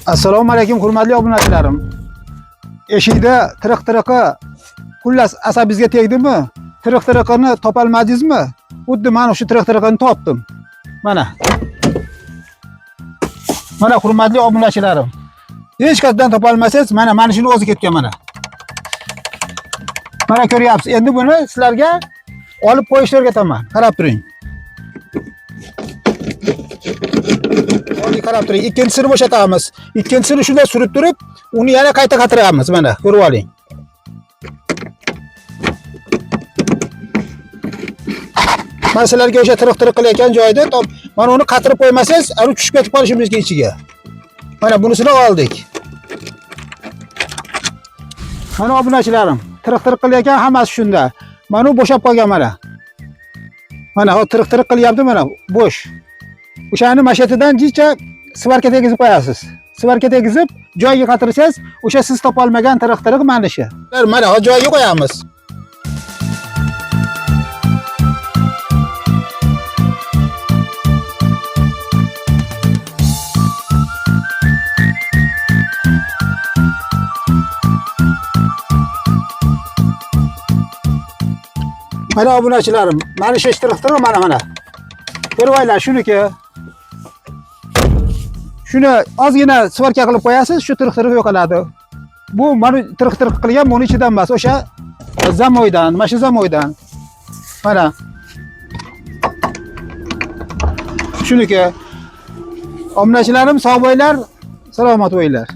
Assalomu alaykum hurmatli obunachilarim. Eshikda tiriq-tiriqi xullas asabingizga tegdimi? Tiriq-tiriqini topolmadingizmi? Xuddi mana shu tiriq-tiriqini topdim. Mana. Mana hurmatli obunachilarim. Hech qayerdan topolmasangiz, mana shuni o'zi ketgan mana. Mana ko'ryapsiz. Endi buni sizlarga olib qo'yishni o'rgataman. Qarab turing. Qarab turing. Ikkinchisini bo'shatamiz. Ikkinchisini shunday surib turib, uni yana qayta qatiramiz. Mana, ko'rib oling. Men sizlarga o'sha tiriq-tiriq qilayotgan joyda mana uni qatirib qo'ymasangiz, ari tushib ketib qolishi mumkin ichiga. Mana bunisini oldik. Mana obunachilarim, tiriq-tiriq qilayotgan hammasi shunda. Mana u bo'shab qolgan mana. Mana hozir tiriq-tiriq qilyapti mana, bo'sh. O'shani mashatidan jicha svarka tegizib qo'yasiz. Svarka tegizib, joyiga qatirsangiz, o'sha siz topolmagan tiriq-tiriq mana shu. Mana hozir joyiga qo'yamiz. Mana obunachilarim, mana shu tiriq-tiriq mana. Ko'rvaylar shuniki. Shuni ozgina svarka qilib qo'yasiz, shu tiriq-tiriq yo'qoladi. Bu mana tiriq-tiriq qilgan buni ichidan emas, o'sha zamoydan, mana shu zamoydan. Mana. Shuniki. Obunachilarim, sog' bo'linglar, salomat bo'linglar.